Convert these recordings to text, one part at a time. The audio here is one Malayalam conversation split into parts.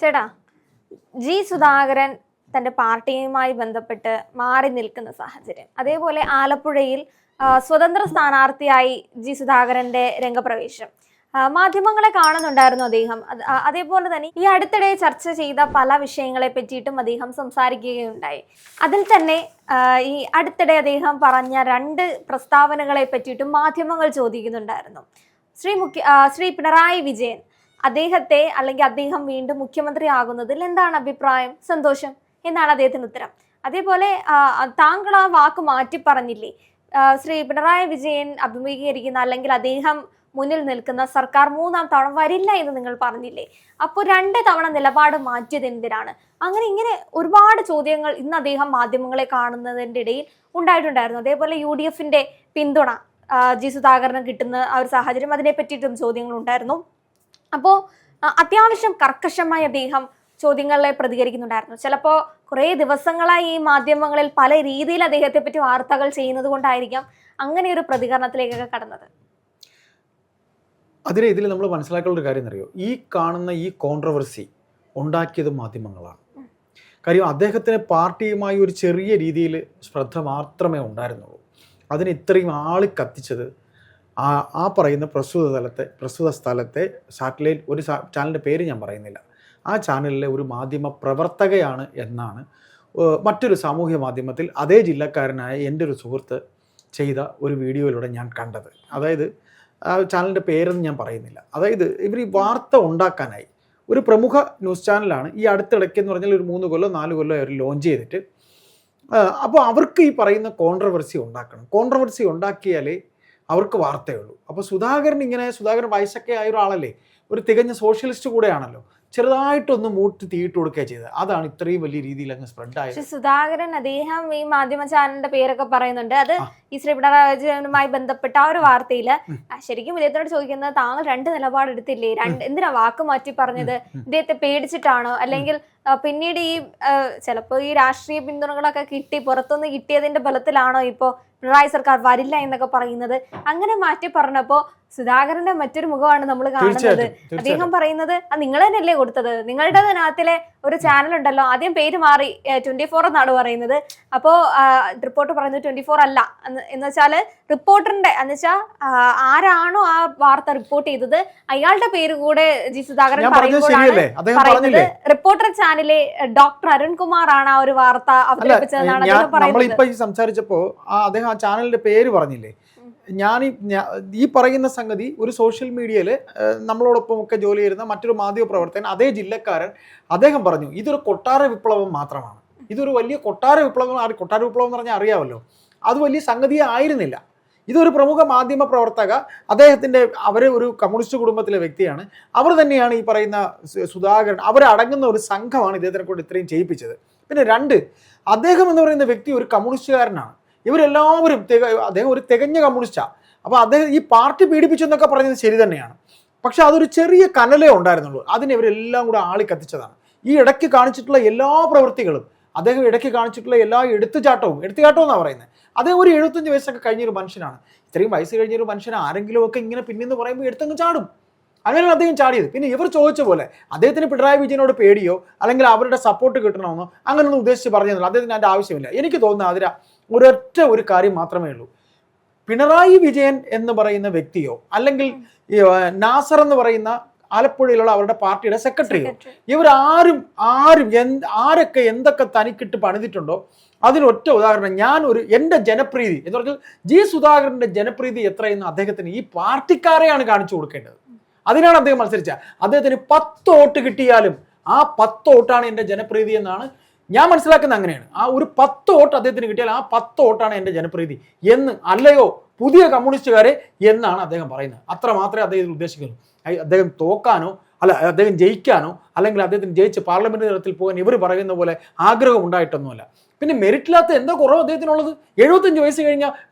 ചേട്ടാ, ജി സുധാകരൻ തന്റെ പാർട്ടിയുമായി ബന്ധപ്പെട്ട് മാറി നിൽക്കുന്ന സാഹചര്യം, അതേപോലെ ആലപ്പുഴയിൽ സ്വതന്ത്ര സ്ഥാനാർത്ഥിയായി ജി സുധാകരന്റെ രംഗപ്രവേശം മാധ്യമങ്ങളെ കാണുന്നുണ്ടായിരുന്നു അദ്ദേഹം. അതേപോലെ തന്നെ ഈ അടുത്തിടെ ചർച്ച ചെയ്ത പല വിഷയങ്ങളെ പറ്റിയിട്ടും അദ്ദേഹം സംസാരിക്കുകയുണ്ടായി. അതിൽ തന്നെ ഈ അടുത്തിടെ അദ്ദേഹം പറഞ്ഞ 2 പ്രസ്താവനകളെ പറ്റിയിട്ടും മാധ്യമങ്ങൾ ചോദിക്കുന്നുണ്ടായിരുന്നു. ശ്രീ പിണറായി വിജയൻ അദ്ദേഹത്തെ അല്ലെങ്കിൽ അദ്ദേഹം വീണ്ടും മുഖ്യമന്ത്രി ആകുന്നതിൽ എന്താണ് അഭിപ്രായം? സന്തോഷം എന്നാണ് അദ്ദേഹത്തിന് ഉത്തരം. അതേപോലെ താങ്കൾ ആ വാക്ക് മാറ്റി പറഞ്ഞില്ലേ, ശ്രീ പിണറായി വിജയൻ അഭിമുഖീകരിക്കുന്ന അല്ലെങ്കിൽ അദ്ദേഹം മുന്നിൽ നിൽക്കുന്ന സർക്കാർ 3ാം തവണ വരില്ല എന്ന് നിങ്ങൾ പറഞ്ഞില്ലേ? അപ്പോൾ 2 തവണ നിലപാട് മാറ്റിയത് എന്തിനാണ്? ഇങ്ങനെ ഒരുപാട് ചോദ്യങ്ങൾ ഇന്ന് അദ്ദേഹം മാധ്യമങ്ങളെ കാണുന്നതിൻ്റെ ഇടയിൽ ഉണ്ടായിട്ടുണ്ടായിരുന്നു. അതേപോലെ UDFന്റെ പിന്തുണ ജി സുധാകരന് കിട്ടുന്ന ആ ഒരു സാഹചര്യം, അതിനെ പറ്റിയിട്ടും ചോദ്യങ്ങൾ ഉണ്ടായിരുന്നു. അപ്പോൾ അത്യാവശ്യം കർക്കശമായി അദ്ദേഹം ചോദ്യങ്ങളെ പ്രതികരിക്കുന്നുണ്ടായിരുന്നു. ചിലപ്പോൾ കുറേ ദിവസങ്ങളായി ഈ മാധ്യമങ്ങളിൽ പല രീതിയിൽ അദ്ദേഹത്തെ പറ്റി വാർത്തകൾ ചെയ്യുന്നത് കൊണ്ടായിരിക്കാം അങ്ങനെ ഒരു പ്രതികരണത്തിലേക്കൊക്കെ കടന്നത്. അതിനെ ഇതിൽ നമ്മൾ മനസ്സിലാക്കേണ്ട ഒരു കാര്യം അറിയോ, ഈ കാണുന്ന ഈ കോൺട്രവേഴ്സി ഉണ്ടാക്കിയത് മാധ്യമങ്ങളാണ്. കാര്യം അദ്ദേഹത്തിന് പാർട്ടിയുമായി ഒരു ചെറിയ രീതിയിൽ ശ്രദ്ധ മാത്രമേ ഉണ്ടായിരുന്നുള്ളൂ. അതിന് ഇത്രയും ആളി കത്തിച്ചത് ആ പറയുന്ന പ്രസ്തുത സ്ഥലത്തെ സാറ്റലൈറ്റ് ഒരു ചാനലിൻ്റെ പേര് ഞാൻ പറയുന്നില്ല, ആ ചാനലിലെ ഒരു മാധ്യമ പ്രവർത്തകയാണ് എന്നാണ് മറ്റൊരു സാമൂഹ്യ മാധ്യമത്തിൽ അതേ ജില്ലക്കാരനായ എൻ്റെ ഒരു സുഹൃത്ത് ചെയ്ത ഒരു വീഡിയോയിലൂടെ ഞാൻ കണ്ടത്. അതായത് ആ ചാനലിൻ്റെ പേരൊന്നും ഞാൻ പറയുന്നില്ല. അതായത് ഇവർ ഈ വാർത്ത ഉണ്ടാക്കാനായി ഒരു പ്രമുഖ ന്യൂസ് ചാനലാണ് ഈ അടുത്തിടയ്ക്ക് എന്ന് പറഞ്ഞാൽ ഒരു 3 കൊല്ലോ 4 കൊല്ലോ അവർ ലോഞ്ച് ചെയ്തിട്ട്, അപ്പോൾ അവർക്ക് ഈ പറയുന്ന കോൺട്രവേഴ്സി ഉണ്ടാക്കണം. കോൺട്രവേഴ്സി ഉണ്ടാക്കിയാലേ അവർക്ക് വാർത്തയുള്ളൂ. അപ്പോൾ സുധാകരൻ വയസ്സൊക്കെ ആയ ഒരാളല്ലേ, ഒരു തികഞ്ഞ സോഷ്യലിസ്റ്റ് കൂടെയാണല്ലോ, ചെറുതായിട്ടൊന്ന് മൂട്ടി തീയിട്ട് കൊടുക്കുക ചെയ്തത്. അതാണ് ഇത്രയും വലിയ രീതിയിൽ അങ്ങ് സ്പ്രെഡ് ആയത്. സുധാകരൻ അദ്ദേഹം ഈ മാധ്യമ ചാനലിന്റെ പേരൊക്കെ പറയുന്നുണ്ട്. അത് ഈ ശ്രീ പിണറായി വിജയനുമായി ബന്ധപ്പെട്ട ആ ഒരു വാർത്തയില് ശരിക്കും ഇദ്ദേഹത്തോട് ചോദിക്കുന്നത്, താങ്കൾ 2 നിലപാടെടുത്തില്ലേ, എന്തിനാ വാക്ക് മാറ്റി പറഞ്ഞത്? ഇദ്ദേഹത്തെ പേടിച്ചിട്ടാണോ? അല്ലെങ്കിൽ പിന്നീട് ഈ ചിലപ്പോൾ ഈ രാഷ്ട്രീയ പിന്തുണകളൊക്കെ പുറത്തുനിന്ന് കിട്ടിയതിന്റെ ബലത്തിലാണോ ഇപ്പോ പിണറായി സർക്കാർ വരില്ല എന്നൊക്കെ പറയുന്നത്? അങ്ങനെ മാറ്റി പറഞ്ഞപ്പോ സുധാകരന്റെ മറ്റൊരു മുഖമാണ് നമ്മൾ കാണുന്നത്. അദ്ദേഹം പറയുന്നത്, നിങ്ങൾ തന്നെയല്ലേ കൊടുത്തത്, നിങ്ങളുടെ നാട്ടിലെ ഒരു ചാനൽ ഉണ്ടല്ലോ, ആദ്യം പേര് മാറി 24 എന്നാണ് പറയുന്നത്. അപ്പോ റിപ്പോർട്ട് പറയുന്നത് 24 അല്ല എന്ന് വെച്ചാല് റിപ്പോർട്ടറിന്റെ എന്ന് വെച്ചാൽ ആരാണോ ആ വാർത്ത റിപ്പോർട്ട് ചെയ്തത് അയാളുടെ പേര് കൂടെ ജി സുധാകരൻ പറയുന്നത് റിപ്പോർട്ടർ ചാനലിലെ ഡോക്ടർ അരുൺകുമാർ ആണ് ആ ഒരു വാർത്ത അവതരിപ്പിച്ചതെന്നാണ് അദ്ദേഹം പറയുന്നത്. സംസാരിച്ചപ്പോ അദ്ദേഹം ആ ചാനലിന്റെ പേര് പറഞ്ഞില്ലേ. ഈ പറയുന്ന സംഗതി ഒരു സോഷ്യൽ മീഡിയയിൽ നമ്മളോടൊപ്പം ഒക്കെ ജോലി ചെയ്യുന്ന മറ്റൊരു മാധ്യമ പ്രവർത്തകൻ, അതേ ജില്ലക്കാരൻ, അദ്ദേഹം പറഞ്ഞു ഇതൊരു കൊട്ടാര വിപ്ലവം മാത്രമാണ്, ഇതൊരു വലിയ കൊട്ടാര വിപ്ലവം എന്ന് പറഞ്ഞാൽ അറിയാമല്ലോ, അത് വലിയ സംഗതിയെ ആയിരുന്നില്ല. ഇതൊരു പ്രമുഖ മാധ്യമ പ്രവർത്തക, അവർ ഒരു കമ്മ്യൂണിസ്റ്റ് കുടുംബത്തിലെ വ്യക്തിയാണ്, അവർ തന്നെയാണ് ഈ പറയുന്ന സുധാകരൻ, അവരടങ്ങുന്ന ഒരു സംഘമാണ് ഇദ്ദേഹത്തിനെ കൊണ്ട് ഇത്രയും ചെയ്യിപ്പിച്ചത്. പിന്നെ 2, അദ്ദേഹം എന്ന് പറയുന്ന വ്യക്തി ഒരു കമ്മ്യൂണിസ്റ്റുകാരനാണ്. ഇവരെല്ലാവരും അദ്ദേഹം ഒരു തികഞ്ഞ കമ്മ്യൂണിസ്റ്റാണ്. അപ്പോൾ അദ്ദേഹം ഈ പാർട്ടി പീഡിപ്പിച്ചു എന്നൊക്കെ പറഞ്ഞത് ശരി തന്നെയാണ്, പക്ഷെ അതൊരു ചെറിയ കനലേ ഉണ്ടായിരുന്നുള്ളൂ. അതിനെ ഇവരെല്ലാം കൂടെ ആളി കത്തിച്ചതാണ്. ഈ ഇടയ്ക്ക് കാണിച്ചിട്ടുള്ള എല്ലാ പ്രവൃത്തികളും, അദ്ദേഹം ഇടയ്ക്ക് കാണിച്ചിട്ടുള്ള എല്ലാ എടുത്തുചാട്ടവും എന്നാണ് പറയുന്നത്. അദ്ദേഹം ഒരു 75 വയസ്സൊക്കെ കഴിഞ്ഞൊരു മനുഷ്യനാണ്. ഇത്രയും വയസ്സ് കഴിഞ്ഞൊരു മനുഷ്യൻ ആരെങ്കിലുമൊക്കെ ഇങ്ങനെ പിന്നെന്ന് പറയുമ്പോൾ എടുത്തങ്ങ് ചാടും. അങ്ങനെയാണ് അദ്ദേഹം ചാടിയത്. പിന്നെ ഇവർ ചോദിച്ച പോലെ അദ്ദേഹത്തിന് പിണറായി വിജയനോട് പേടിയോ അല്ലെങ്കിൽ അവരുടെ സപ്പോർട്ട് കിട്ടണമെന്നോ അങ്ങനെയൊന്നും ഉദ്ദേശിച്ച് പറഞ്ഞതല്ല. അദ്ദേഹത്തിന് അതിൻ്റെ ആവശ്യമില്ല. എനിക്ക് തോന്നുന്നത് അതിന് ഒരൊറ്റ ഒരു കാര്യം മാത്രമേ ഉള്ളൂ. പിണറായി വിജയൻ എന്ന് പറയുന്ന വ്യക്തിയോ അല്ലെങ്കിൽ നാസർ എന്ന് പറയുന്ന ആലപ്പുഴയിലുള്ള അവരുടെ പാർട്ടിയുടെ സെക്രട്ടറിയോ, ഇവരാരും ആരൊക്കെ എന്തൊക്കെ തനിക്കിട്ട് പണിതിട്ടുണ്ടോ അതിനൊറ്റ ഉദാഹരണം. എൻ്റെ ജനപ്രീതി എന്ന് പറഞ്ഞാൽ ജി സുധാകരൻ്റെ ജനപ്രീതി എത്രയെന്ന് അദ്ദേഹത്തിന് ഈ പാർട്ടിക്കാരെയാണ് കാണിച്ചു കൊടുക്കേണ്ടത്. അതിനാണ് അദ്ദേഹം മത്സരിച്ചത്. അദ്ദേഹത്തിന് 10 വോട്ട് കിട്ടിയാലും ആ 10 വോട്ടാണ് എൻ്റെ ജനപ്രീതി എന്നാണ് ഞാൻ മനസ്സിലാക്കുന്നത്. അങ്ങനെയാണ്. ആ ഒരു 10 വോട്ട് അദ്ദേഹത്തിന് കിട്ടിയാൽ ആ 10 വോട്ടാണ് എൻ്റെ ജനപ്രീതി എന്ന്, അല്ലയോ പുതിയ കമ്മ്യൂണിസ്റ്റുകാരെ എന്നാണ് അദ്ദേഹം പറയുന്നത്. അത്ര മാത്രമേ അദ്ദേഹം ഉദ്ദേശിക്കുള്ളൂ. അദ്ദേഹം തോക്കാനോ അദ്ദേഹം ജയിക്കാനോ അല്ലെങ്കിൽ അദ്ദേഹത്തിന് ജയിച്ച് പാർലമെന്റ് തലത്തിൽ പോകാൻ ഇവർ പറയുന്ന പോലെ ആഗ്രഹം ഉണ്ടായിട്ടൊന്നുമല്ല. പിന്നെ മെറിറ്റില്ലാത്ത എന്താ കുറവ് അദ്ദേഹത്തിനുള്ളത്? 75 വയസ്സ് കഴിഞ്ഞ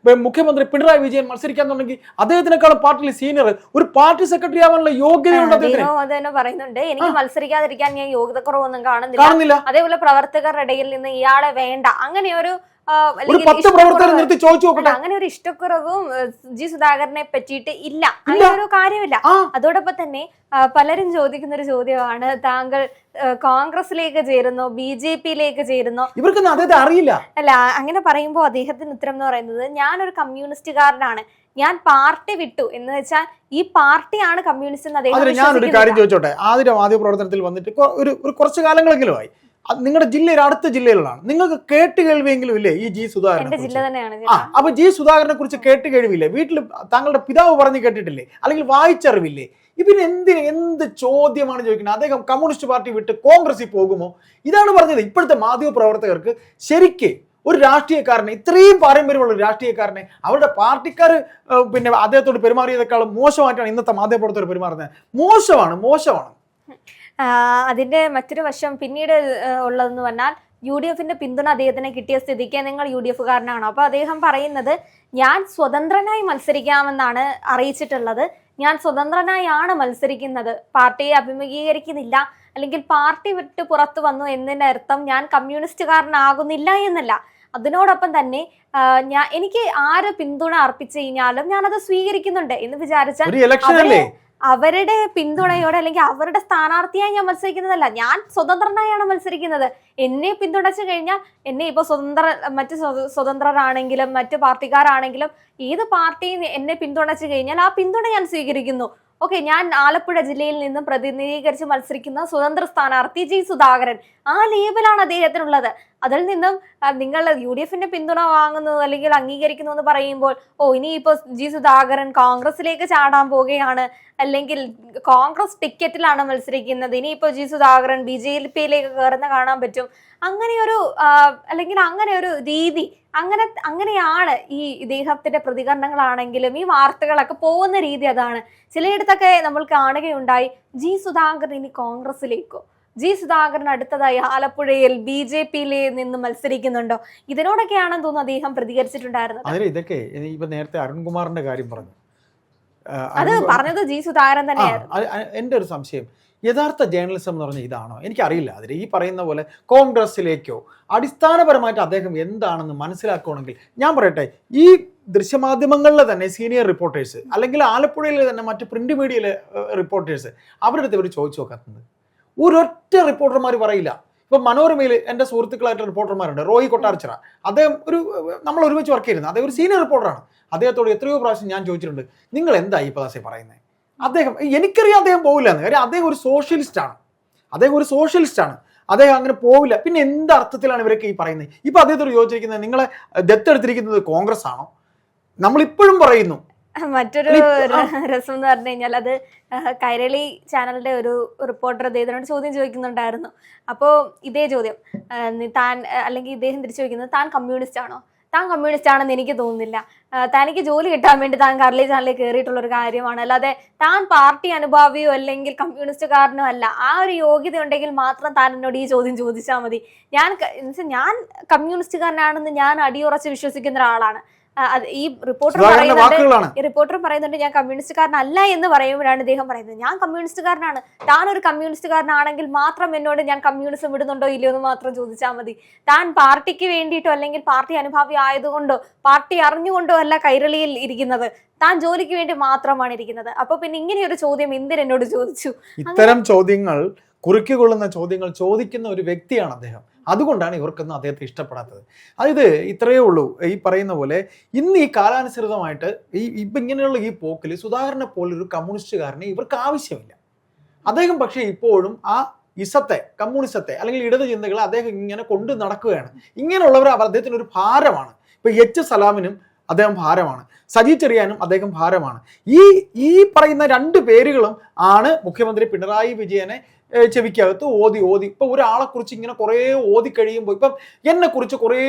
മുഖ്യമന്ത്രി പിണറായി വിജയൻ മത്സരിക്കാന്നുണ്ടെങ്കിൽ അദ്ദേഹത്തിനേക്കാളും പാർട്ടിയിൽ സീനിയർ ഒരു പാർട്ടി സെക്രട്ടറി ആവാനുള്ള യോഗ്യതയുണ്ട് അദ്ദേഹത്തിന്. പറയുന്നുണ്ട്, എനിക്ക് മത്സരിക്കാതിരിക്കാൻ ഞാൻ യോഗ്യത കുറവൊന്നും കാണുന്നില്ല. അതേപോലെ പ്രവർത്തകരുടെ ഇടയിൽ നിന്ന് ഇയാളെ വേണ്ട, അങ്ങനെ ഒരു അങ്ങനെ ഒരു ഇഷ്ടക്കുറവും ജി സുധാകരനെ പറ്റിയിട്ട് ഇല്ല, അങ്ങനെ ഒരു കാര്യമില്ല. അതോടൊപ്പം തന്നെ പലരും ചോദിക്കുന്ന ഒരു ചോദ്യമാണ്, താങ്കൾ കോൺഗ്രസിലേക്ക് ചേരുന്നോ BJP-യിലേക്ക് ചേരുന്നോ? ഇവർക്കൊന്നും അദ്ദേഹത്തെ അറിയില്ല. അല്ല, അങ്ങനെ പറയുമ്പോൾ അദ്ദേഹത്തിന് ഉത്തരം എന്ന് പറയുന്നത് ഞാനൊരു കമ്മ്യൂണിസ്റ്റുകാരനാണ്, ഞാൻ പാർട്ടി വിട്ടു എന്ന് വെച്ചാൽ ഈ പാർട്ടിയാണ് കമ്മ്യൂണിസ്റ്റ് എന്ന് അദ്ദേഹം ഞാനൊരു കാര്യം ചോദിച്ചോട്ടെ. മാധ്യമ പ്രവർത്തനത്തിൽ വന്നിട്ട് ഒരു കുറച്ച് കാലങ്ങളെങ്കിലും ആയി. നിങ്ങളുടെ ജില്ലയിൽ അടുത്ത ജില്ലയിലാണ്, നിങ്ങൾക്ക് കേട്ട് കേൾവിയെങ്കിലും ഇല്ലേ ഈ ജി സുധാകരൻ? എന്റെ ജില്ല തന്നെയാണ്. അപ്പൊ ജി സുധാകരനെ കുറിച്ച് കേട്ട് കേൾവിയില്ലേ? വീട്ടിൽ താങ്കളുടെ പിതാവ് പറഞ്ഞു കേട്ടിട്ടില്ലേ? അല്ലെങ്കിൽ വായിച്ചറിവില്ലേ? പിന്നെ എന്ത് ചോദ്യമാണ് ചോദിക്കുന്നത്? അദ്ദേഹം കമ്മ്യൂണിസ്റ്റ് പാർട്ടി വിട്ട് കോൺഗ്രസിൽ പോകുമോ? ഇതാണ് പറഞ്ഞത്. ഇപ്പോഴത്തെ മാധ്യമ പ്രവർത്തകർക്ക് ശരിക്ക് ഒരു രാഷ്ട്രീയക്കാരനെ, ഇത്രയും പാരമ്പര്യമുള്ള ഒരു രാഷ്ട്രീയക്കാരനെ അവരുടെ പാർട്ടിക്കാർ പിന്നെ അദ്ദേഹത്തോട് പെരുമാറിയതിനേക്കാളും മോശമായിട്ടാണ് ഇന്നത്തെ മാധ്യമ പ്രവർത്തകർ പെരുമാറുന്നത്. മോശമാണ്. അതിന്റെ മറ്റൊരു വശം പിന്നീട് ഉള്ളതെന്ന് പറഞ്ഞാൽ UDF-ന്റെ പിന്തുണ അദ്ദേഹത്തിന് കിട്ടിയ സ്ഥിതിക്ക് നിങ്ങൾ UDF-കാരനാണോ? അപ്പൊ അദ്ദേഹം പറയുന്നത് ഞാൻ സ്വതന്ത്രനായി മത്സരിക്കാമെന്നാണ് അറിയിച്ചിട്ടുള്ളത്. ഞാൻ സ്വതന്ത്രനായാണ് മത്സരിക്കുന്നത്, പാർട്ടിയെ അഭിമുഖീകരിക്കുന്നില്ല, അല്ലെങ്കിൽ പാർട്ടി വിട്ട് പുറത്തു വന്നു എന്നതിന്റെ അർത്ഥം ഞാൻ കമ്മ്യൂണിസ്റ്റുകാരനാകുന്നില്ല എന്നല്ല. അതിനോടൊപ്പം തന്നെ എനിക്ക് ആര് പിന്തുണ അർപ്പിച്ചു കഴിഞ്ഞാലും ഞാനത് സ്വീകരിക്കുന്നുണ്ട് എന്ന് വിചാരിച്ചാൽ അവരുടെ പിന്തുണയോടെ അല്ലെങ്കിൽ അവരുടെ സ്ഥാനാർത്ഥിയായി ഞാൻ മത്സരിക്കുന്നതല്ല, ഞാൻ സ്വതന്ത്രനായാണ് മത്സരിക്കുന്നത്. എന്നെ പിന്തുണച്ചു കഴിഞ്ഞാൽ എന്നെ ഇപ്പോൾ മറ്റ് സ്വതന്ത്രരാണെങ്കിലും മറ്റു പാർട്ടിക്കാരാണെങ്കിലും ഏത് പാർട്ടിയും എന്നെ പിന്തുണച്ചു കഴിഞ്ഞാൽ ആ പിന്തുണ ഞാൻ സ്വീകരിക്കുന്നു. ഓക്കെ, ഞാൻ ആലപ്പുഴ ജില്ലയിൽ നിന്നും പ്രതിനിധീകരിച്ച് മത്സരിക്കുന്ന സ്വതന്ത്ര സ്ഥാനാർത്ഥി ജി സുധാകരൻ, ആ ലേബലാണ് അദ്ദേഹത്തിനുള്ളത്. അതിൽ നിന്നും നിങ്ങൾ UDF-ന്റെ പിന്തുണ വാങ്ങുന്നു അല്ലെങ്കിൽ അംഗീകരിക്കുന്നു എന്ന് പറയുമ്പോൾ ഇനിയിപ്പോ ജി സുധാകരൻ കോൺഗ്രസിലേക്ക് ചാടാൻ പോവുകയാണ്, അല്ലെങ്കിൽ കോൺഗ്രസ് ടിക്കറ്റിലാണ് മത്സരിക്കുന്നത്, ഇനിയിപ്പോ ജി സുധാകരൻ BJP-യിലേക്ക് കയറുന്ന കാണാൻ പറ്റും. അങ്ങനെയൊരു അല്ലെങ്കിൽ അങ്ങനെ ഒരു രീതി, അങ്ങനെയാണ് ഈ ഇദ്ദേഹത്തിന്റെ പ്രതികരണങ്ങളാണെങ്കിലും ഈ വാർത്തകളൊക്കെ പോകുന്ന രീതി. അതാണ് ചിലയിടത്തൊക്കെ നമ്മൾ കാണുകയുണ്ടായി, ജി സുധാകരൻ ഇനി കോൺഗ്രസിലേക്കോ, ജി സുധാകരൻ അടുത്തതായി ആലപ്പുഴയിൽ BJP-യിൽ നിന്ന് മത്സരിക്കുന്നുണ്ടോ? ഇതിനോടൊക്കെയാണെന്ന് തോന്നുന്നു അദ്ദേഹം പ്രതികരിച്ചിട്ടുണ്ടായിരുന്നത്. ഇതൊക്കെ ഇപ്പൊ നേരത്തെ അരുൺകുമാറിന്റെ കാര്യം പറഞ്ഞു, അത് പറഞ്ഞത് ജി സുധാകരൻ തന്നെയായിരുന്നു. എന്റെ ഒരു സംശയം, യഥാർത്ഥ ജേർണലിസം എന്ന് പറഞ്ഞാൽ ഇതാണോ? എനിക്കറിയില്ല. അതിൽ ഈ പറയുന്ന പോലെ കോൺഗ്രസിലേക്കോ അടിസ്ഥാനപരമായിട്ട് അദ്ദേഹം എന്താണെന്ന് മനസ്സിലാക്കുകയാണെങ്കിൽ ഞാൻ പറയട്ടെ, ഈ ദൃശ്യമാധ്യമങ്ങളിലെ തന്നെ സീനിയർ റിപ്പോർട്ടേഴ്സ് അല്ലെങ്കിൽ ആലപ്പുഴയിലെ തന്നെ മറ്റ് പ്രിന്റ് മീഡിയയിലെ റിപ്പോർട്ടേഴ്സ് അവരുടെ അടുത്ത് ഇവർ ചോദിച്ചു നോക്കുന്നത് ഒരൊറ്റ റിപ്പോർട്ടർമാർ പറയില്ല. ഇപ്പം മനോരമയിൽ എൻ്റെ സുഹൃത്തുക്കളായിട്ടുള്ള റിപ്പോർട്ടർമാരുണ്ട്, റോയി കൊട്ടാരച്ചിറ. അദ്ദേഹം നമ്മൾ ഒരുമിച്ച് വർക്ക് ചെയ്യുന്നത്, അദ്ദേഹം ഒരു സീനിയർ റിപ്പോർട്ടറാണ്. അദ്ദേഹത്തോട് എത്രയോ പ്രാവശ്യം ഞാൻ ചോദിച്ചിട്ടുണ്ട്, നിങ്ങൾ എന്താ ഈ പദാസെ പറയുന്നത്? എനിക്കറിയാം അദ്ദേഹം പോവില്ല എന്ന്. കാര്യം അദ്ദേഹം ഒരു സോഷ്യലിസ്റ്റാണ്. അദ്ദേഹം അങ്ങനെ പോവില്ല. പിന്നെ എന്ത് അർത്ഥത്തിലാണ് ഇവരൊക്കെ ഈ പറയുന്നത്? ഇപ്പൊ അദ്ദേഹത്തോട് ചോദിച്ചിരിക്കുന്നത്, നിങ്ങളെ ദത്തെടുത്തിരിക്കുന്നത് കോൺഗ്രസ് ആണോ? നമ്മളിപ്പോഴും പറയുന്നു. മറ്റൊരു രസം എന്ന് പറഞ്ഞു കഴിഞ്ഞാൽ, അത് കൈരളി ചാനലിന്റെ ഒരു റിപ്പോർട്ടർ അദ്ദേഹത്തിനോട് ചോദ്യം ചോദിക്കുന്നുണ്ടായിരുന്നു. അപ്പോൾ ഇതേ ചോദ്യം താൻ, അല്ലെങ്കിൽ ഇദ്ദേഹം തിരിച്ചു ചോദിക്കുന്നത്, താൻ കമ്മ്യൂണിസ്റ്റ് ആണോ? താൻ കമ്മ്യൂണിസ്റ്റ് ആണെന്ന് എനിക്ക് തോന്നുന്നില്ല, തനിക്ക് ജോലി കിട്ടാൻ വേണ്ടി താൻ കൈരളി ചാനലിൽ കയറിയിട്ടുള്ള ഒരു കാര്യമാണ്, അല്ലാതെ താൻ പാർട്ടി അനുഭാവിയോ അല്ലെങ്കിൽ കമ്മ്യൂണിസ്റ്റുകാരനോ അല്ല. ആ ഒരു യോഗ്യത ഉണ്ടെങ്കിൽ മാത്രം താൻ എന്നോട് ഈ ചോദ്യം ചോദിച്ചാൽ മതി. ഞാൻ കമ്മ്യൂണിസ്റ്റുകാരനാണെന്ന് ഞാൻ അടിയുറച്ച് വിശ്വസിക്കുന്ന ഒരാളാണ്. ഈ റിപ്പോർട്ടർ പറയുന്നുണ്ട് ഞാൻ കമ്മ്യൂണിസ്റ്റുകാരനല്ല എന്ന് പറയുമ്പോഴാണ് ഇദ്ദേഹം പറയുന്നത് ഞാൻ കമ്മ്യൂണിസ്റ്റുകാരനാണ്. താൻ ഒരു കമ്മ്യൂണിസ്റ്റുകാരനാണെങ്കിൽ മാത്രം എന്നോട് ഞാൻ കമ്മ്യൂണിസം വിടുന്നുണ്ടോ ഇല്ലയോ എന്ന് മാത്രം ചോദിച്ചാൽ മതി. താൻ പാർട്ടിക്ക് വേണ്ടിയിട്ടോ അല്ലെങ്കിൽ പാർട്ടി അനുഭാവി ആയതുകൊണ്ടോ പാർട്ടി അറിഞ്ഞുകൊണ്ടോ അല്ല കൈരളിയിൽ ഇരിക്കുന്നത്, താൻ ജോലിക്ക് വേണ്ടി മാത്രമാണ് ഇരിക്കുന്നത്. അപ്പൊ പിന്നെ ഇങ്ങനെയൊരു ചോദ്യം എന്തിനെന്നോട് ചോദിച്ചു? ഇത്തരം ചോദ്യങ്ങൾ, കുറുക്കിക്കൊള്ളുന്ന ചോദ്യങ്ങൾ ചോദിക്കുന്ന ഒരു വ്യക്തിയാണ് അദ്ദേഹം. അതുകൊണ്ടാണ് ഇവർക്കൊന്നും അദ്ദേഹത്തെ ഇഷ്ടപ്പെടാത്തത്. അതായത് ഇത്രയേ ഉള്ളൂ. ഈ പറയുന്ന പോലെ ഇന്ന് ഈ കാലാനുസൃതമായിട്ട് ഇപ്പം ഇങ്ങനെയുള്ള ഈ പോക്കിൽ സുധാകരനെ പോലൊരു കമ്മ്യൂണിസ്റ്റുകാരനെ ഇവർക്ക് ആവശ്യമില്ല. അദ്ദേഹം പക്ഷേ ഇപ്പോഴും ആ കമ്മ്യൂണിസത്തെ അല്ലെങ്കിൽ ഇടതു ചിന്തകളെ അദ്ദേഹം ഇങ്ങനെ കൊണ്ടു നടക്കുകയാണ്. ഇങ്ങനെയുള്ളവർ അദ്ദേഹത്തിന് ഒരു ഭാരമാണ്. ഇപ്പൊ H സലാമിനും അദ്ദേഹം ഭാരമാണ്, സജി ചെറിയാനും അദ്ദേഹം ഭാരമാണ്. ഈ പറയുന്ന രണ്ട് പേരുകളും ആണ് മുഖ്യമന്ത്രി പിണറായി വിജയനെ ചെവിക്കകത്ത് ഓതി ഇപ്പൊ ഒരാളെ കുറിച്ച് ഇങ്ങനെ കുറേ ഓതി കഴിയുമ്പോൾ, ഇപ്പം എന്നെ കുറിച്ച് കുറേ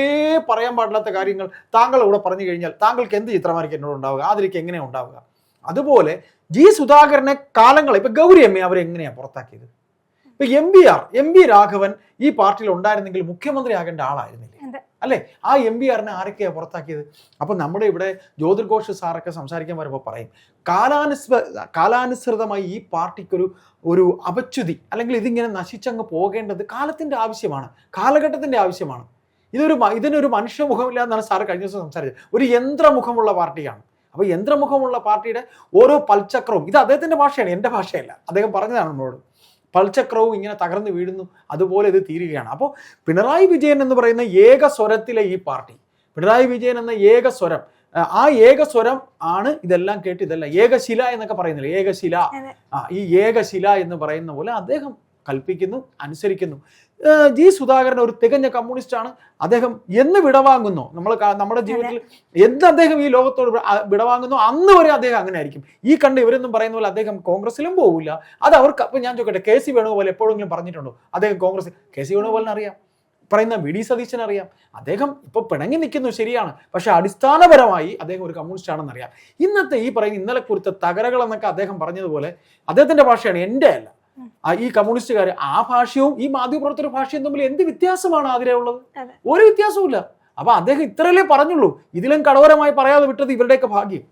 പറയാൻ പാടില്ലാത്ത കാര്യങ്ങൾ താങ്കൾ ഇവിടെ പറഞ്ഞു കഴിഞ്ഞാൽ താങ്കൾക്ക് എന്ത് ചിത്രമായിരിക്കും എന്നോട് ഉണ്ടാവുക? ആതിരിക്ക് എങ്ങനെയാണ് ഉണ്ടാവുക? അതുപോലെ ജി സുധാകരനെ കാലങ്ങളെ ഇപ്പൊ ഗൗരി അമ്മയെ അവരെങ്ങനെയാണ് പുറത്താക്കിയത്? ഇപ്പൊ എം വി രാഘവൻ ഈ പാർട്ടിയിൽ ഉണ്ടായിരുന്നെങ്കിൽ മുഖ്യമന്ത്രി ആകേണ്ട ആളായിരുന്നില്ലേ? അല്ലെ? ആ MVR-നെ ആരൊക്കെയാ പുറത്താക്കിയത്? അപ്പൊ നമ്മുടെ ഇവിടെ ജ്യോതിർ ഘോഷ് സാറൊക്കെ സംസാരിക്കാൻ വരുമ്പോൾ പറയും, കാലാനുസൃതമായി ഈ പാർട്ടിക്കൊരു അപച്യുതി അല്ലെങ്കിൽ ഇതിങ്ങനെ നശിച്ചങ്ങ് പോകേണ്ടത് കാലത്തിന്റെ ആവശ്യമാണ്, കാലഘട്ടത്തിന്റെ ആവശ്യമാണ്. ഇതിനൊരു മനുഷ്യമുഖമില്ല എന്നാണ് സാറ് കഴിഞ്ഞ ദിവസം സംസാരിച്ചത്. ഒരു യന്ത്രമുഖമുള്ള പാർട്ടിയാണ്. അപ്പൊ യന്ത്രമുഖമുള്ള പാർട്ടിയുടെ ഓരോ പൽചക്രവും, ഇത് അദ്ദേഹത്തിന്റെ ഭാഷയാണ്, എൻ്റെ ഭാഷയല്ല, അദ്ദേഹം പറഞ്ഞതാണ് നമ്മളോട്. പൽചക്രവും ഇങ്ങനെ തകർന്നു വീഴുന്നു, അതുപോലെ ഇത് തീരുകയാണ്. അപ്പോൾ പിണറായി വിജയൻ എന്ന് പറയുന്ന ഏക സ്വരത്തിലെ ഈ പാർട്ടി, പിണറായി വിജയൻ എന്ന ഏക സ്വരം, ആ ഏക സ്വരം ആണ് ഇതെല്ലാം കേട്ട് ഇതെല്ലാം ഏകശില എന്നൊക്കെ പറയുന്നില്ല, ഏകശില, ഈ ഏകശില എന്ന് പറയുന്ന പോലെ അദ്ദേഹം കൽപ്പിക്കുന്നു, അനുസരിക്കുന്നു. ജി സുധാകരൻ ഒരു തികഞ്ഞ കമ്മ്യൂണിസ്റ്റ് ആണ്. അദ്ദേഹം എന്ന് വിടവാങ്ങുന്നു, നമ്മുടെ ജീവിതത്തിൽ എന്ന് അദ്ദേഹം ഈ ലോകത്തോട് വിടവാങ്ങുന്നു അന്ന് വരെ അദ്ദേഹം അങ്ങനെ ആയിരിക്കും. ഈ കണ്ട് ഇവരൊന്നും പറയുന്ന പോലെ അദ്ദേഹം കോൺഗ്രസിലും പോകില്ല. അത് അവർക്ക്. അപ്പൊ ഞാൻ ചോദിക്കട്ടെ, കെ സി വേണുഗോപാൽ എപ്പോഴെങ്കിലും പറഞ്ഞിട്ടുണ്ടോ അദ്ദേഹം കോൺഗ്രസ്? കെ സി വേണുഗോപാലിന് അറിയാം, പറയുന്ന വി ഡി സതീശൻ അറിയാം. അദ്ദേഹം ഇപ്പൊ പിണങ്ങി നിൽക്കുന്നു, ശരിയാണ്, പക്ഷെ അടിസ്ഥാനപരമായി അദ്ദേഹം ഒരു കമ്മ്യൂണിസ്റ്റ് ആണെന്ന് അറിയാം. ഇന്നത്തെ ഈ പറയുന്ന ഇന്നലെ കുറിച്ച തകരകൾ എന്നൊക്കെ അദ്ദേഹം പറഞ്ഞതുപോലെ അദ്ദേഹത്തിന്റെ ഭാഷയാണ്, എൻ്റെ അല്ല. ഈ കമ്മ്യൂണിസ്റ്റുകാർ ആ ഭാഷയും ഈ മാധ്യമപ്രവർത്തക ഭാഷയും തമ്മിൽ എന്ത് വ്യത്യാസമാണ് അതിലെ ഉള്ളത്? ഒരു വ്യത്യാസവും ഇല്ല. അപ്പൊ അദ്ദേഹം ഇത്രയല്ലേ പറഞ്ഞുള്ളൂ, ഇതിലും കടോരമായി പറയാതെ വിട്ടത് ഇവരുടെയൊക്കെ ഭാഗ്യം.